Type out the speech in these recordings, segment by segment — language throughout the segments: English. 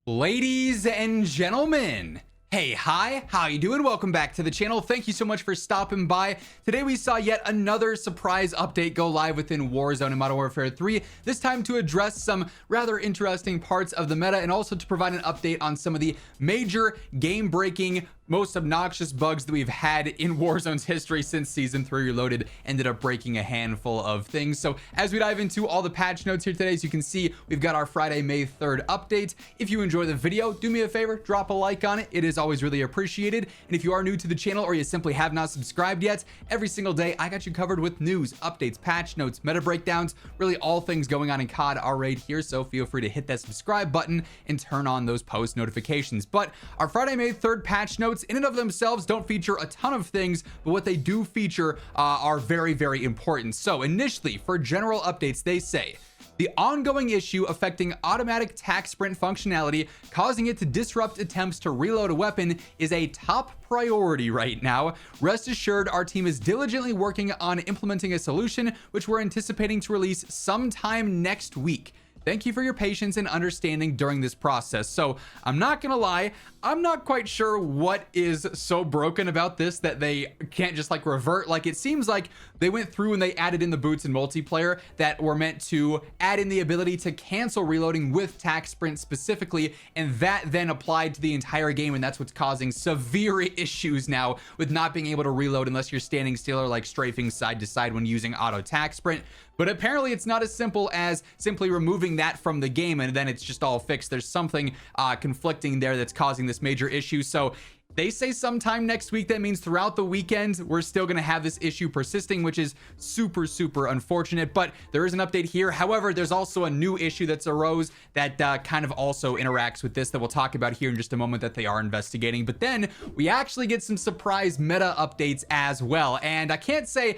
Ladies and gentlemen, hey, hi, how you doing? Welcome back to the channel. Thank you so much for stopping by. Today we saw yet another surprise update go live within Warzone and Modern Warfare 3, this time to address some rather interesting parts of the meta and also to provide an update on some of the major game-breaking, most obnoxious bugs that we've had in Warzone's history since Season 3 Reloaded ended up breaking a handful of things. So as we dive into all the patch notes here today, as you can see, we've got our Friday, May 3rd update. If you enjoy the video, do me a favor, drop a like on it. It is always really appreciated. And if you are new to the channel or you simply have not subscribed yet, every single day I got you covered with news, updates, patch notes, meta breakdowns, really all things going on in COD are right here. So feel free to hit that subscribe button and turn on those post notifications. But our Friday, May 3rd patch notes in and of themselves don't feature a ton of things, but what they do feature are very, very important. So initially, for general updates, they say the ongoing issue affecting automatic tac sprint functionality, causing it to disrupt attempts to reload a weapon, is a top priority right now. Rest assured, our team is diligently working on implementing a solution, which we're anticipating to release sometime next week. Thank you for your patience and understanding during this process. So I'm not gonna lie, I'm not quite sure what is so broken about this that they can't just like revert. Like, it seems like they went through and they added in the boots in multiplayer that were meant to add in the ability to cancel reloading with tac sprint specifically, and that then applied to the entire game, and that's what's causing severe issues now with not being able to reload unless you're standing still or like strafing side to side when using auto tac sprint. But apparently it's not as simple as simply removing that from the game and then it's just all fixed. There's something conflicting there that's causing this major issue. So they say sometime next week. That means throughout the weekend, we're still going to have this issue persisting, which is super, super unfortunate. But there is an update here. However, there's also a new issue that's arose that kind of also interacts with this that we'll talk about here in just a moment that they are investigating. But then we actually get some surprise meta updates as well. And I can't say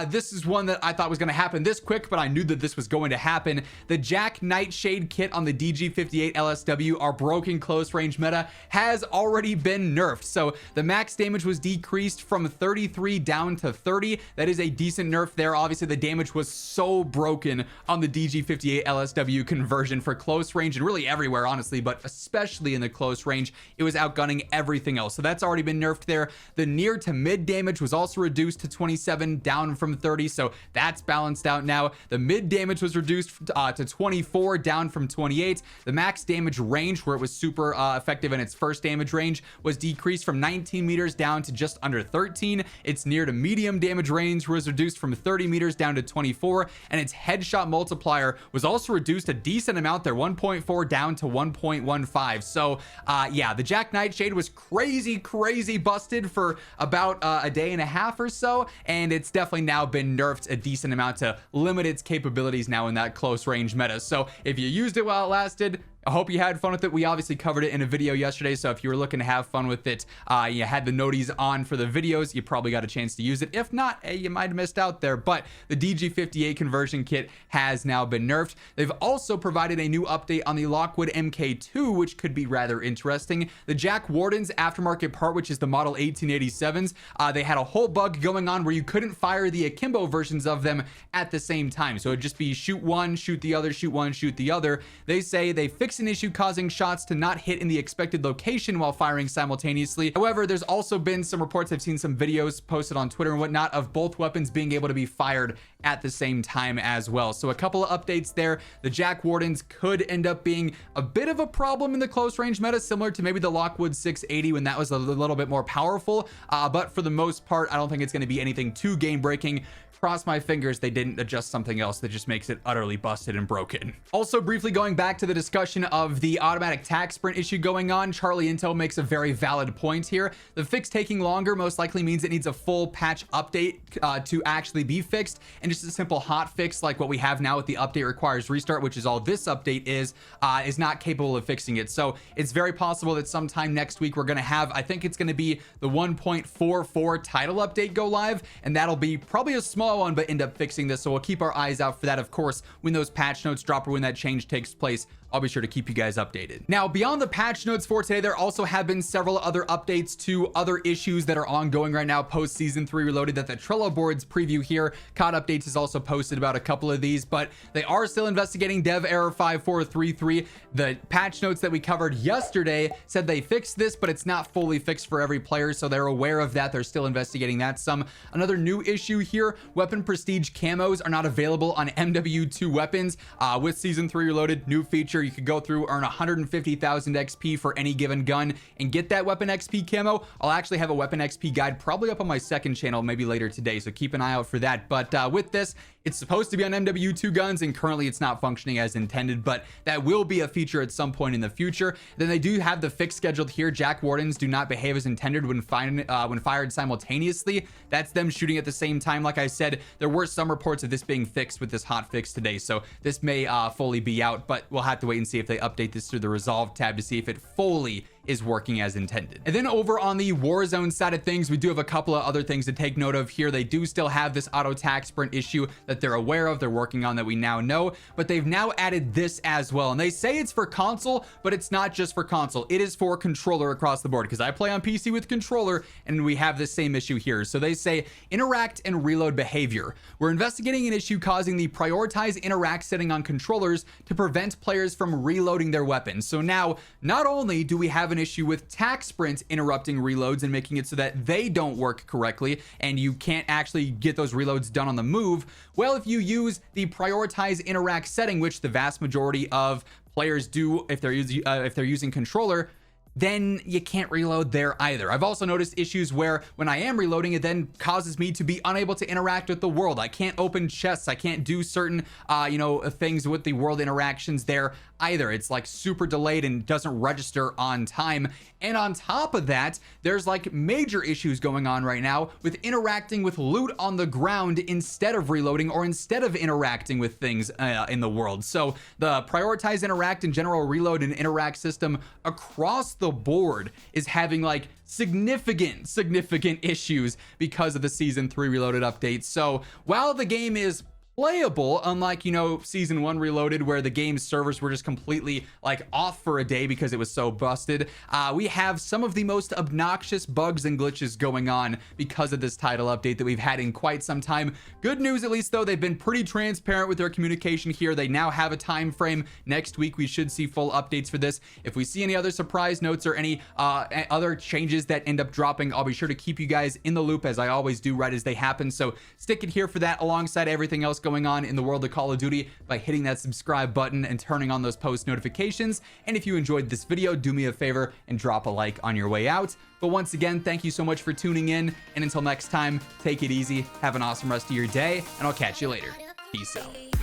this is one that I thought was going to happen this quick, but I knew that this was going to happen. The Jack Nightshade kit on the DG58 LSW, our broken close range meta, has already been nerfed. So the max damage was decreased from 33 down to 30. That is a decent nerf there. Obviously the damage was so broken on the DG58 LSW conversion for close range and really everywhere, honestly, but especially in the close range, it was outgunning everything else. So that's already been nerfed there. The near to mid damage was also reduced to 27 down from 30. So that's balanced out now. The mid damage was reduced to 24 down from 28. The max damage range, where it was super effective in its first damage range, was decreased from 19 meters down to just under 13. Its near to medium damage range was reduced from 30 meters down to 24, and its headshot multiplier was also reduced a decent amount there, 1.4 down to 1.15. So yeah, the Jack Nightshade was crazy busted for about a day and a half or so, and it's definitely now been nerfed a decent amount to limit its capabilities now in that close range meta. So if you used it while it lasted, I hope you had fun with it. We obviously covered it in a video yesterday, so if you were looking to have fun with it, you had the noties on for the videos, you probably got a chance to use it. If not, hey, you might have missed out there. But the DG58 conversion kit has now been nerfed. They've also provided a new update on the Lockwood MK2, which could be rather interesting. The Jack Warden's aftermarket part, which is the model 1887s, they had a whole bug going on where you couldn't fire the akimbo versions of them at the same time. So it'd just be shoot one, shoot the other, shoot one, shoot the other. They say they fixed an issue causing shots to not hit in the expected location while firing simultaneously. However, there's also been some reports, I've seen some videos posted on Twitter and whatnot, of both weapons being able to be fired at the same time as well. So a couple of updates there. The Jack Wardens could end up being a bit of a problem in the close range meta, similar to maybe the Lockwood 680 when that was a little bit more powerful. But for the most part, I don't think it's going to be anything too game breaking. Cross my fingers they didn't adjust something else that just makes it utterly busted and broken. Also, briefly going back to the discussion of the automatic tac sprint issue going on, Charlie Intel makes a very valid point here. The fix taking longer most likely means it needs a full patch update to actually be fixed, and just a simple hot fix like what we have now with the update requires restart, which is all this update is not capable of fixing it. So it's very possible that sometime next week we're going to have, I think it's going to be the 1.44 title update go live, and that'll be probably a small one but end up fixing this. So we'll keep our eyes out for that, of course, when those patch notes drop or when that change takes place. I'll be sure to keep you guys updated. Now, beyond the patch notes for today, there also have been several other updates to other issues that are ongoing right now post Season 3 Reloaded that the Trello boards preview here. COD Updates has also posted about a couple of these, but they are still investigating dev error 5433. The patch notes that we covered yesterday said they fixed this, but it's not fully fixed for every player, so they're aware of that. They're still investigating that some. Another new issue here, weapon prestige camos are not available on MW2 weapons. With Season 3 Reloaded, new feature, you could go through, earn 150,000 XP for any given gun and get that weapon XP camo. I'll actually have a weapon XP guide probably up on my second channel maybe later today, so keep an eye out for that. But with this, it's supposed to be on MW2 guns, and currently it's not functioning as intended, but that will be a feature at some point in the future. Then they do have the fix scheduled here. Jack wardens do not behave as intended when fired simultaneously. That's them shooting at the same time. Like I said, there were some reports of this being fixed with this hot fix today, so this may fully be out, but we'll have to wait and see if they update this through the Resolve tab to see if it fully is working as intended. And then over on the Warzone side of things, we do have a couple of other things to take note of here. They do still have this auto tac sprint issue that they're aware of, they're working on, that we now know, but they've now added this as well. And they say it's for console, but it's not just for console. It is for controller across the board, because I play on PC with controller and we have the same issue here. So they say interact and reload behavior. We're investigating an issue causing the prioritize interact setting on controllers to prevent players from reloading their weapons. So now, not only do we have an issue with tac sprint interrupting reloads and making it so that they don't work correctly and you can't actually get those reloads done on the move. Well, if you use the prioritize interact setting, which the vast majority of players do if they're using controller, then you can't reload there either. I've also noticed issues where when I am reloading, it then causes me to be unable to interact with the world. I can't open chests. I can't do certain, things with the world interactions there either. It's like super delayed and doesn't register on time. And on top of that, there's like major issues going on right now with interacting with loot on the ground instead of reloading or instead of interacting with things in the world. So the prioritize interact and general reload and interact system across the board is having like significant issues because of the Season 3 Reloaded update. So while the game is playable, unlike Season 1 Reloaded, where the game's servers were just completely like off for a day because it was so busted, we have some of the most obnoxious bugs and glitches going on because of this title update that we've had in quite some time. Good news, at least, though, they've been pretty transparent with their communication here. They now have a time frame. Next week we should see full updates for this. If we see any other surprise notes or any other changes that end up dropping, I'll be sure to keep you guys in the loop, as I always do, right as they happen. So stick it here for that, alongside everything else going on in the world of Call of Duty, by hitting that subscribe button and turning on those post notifications. And if you enjoyed this video, do me a favor and drop a like on your way out. But once again, thank you so much for tuning in, and until next time, take it easy, have an awesome rest of your day, and I'll catch you later. Peace out.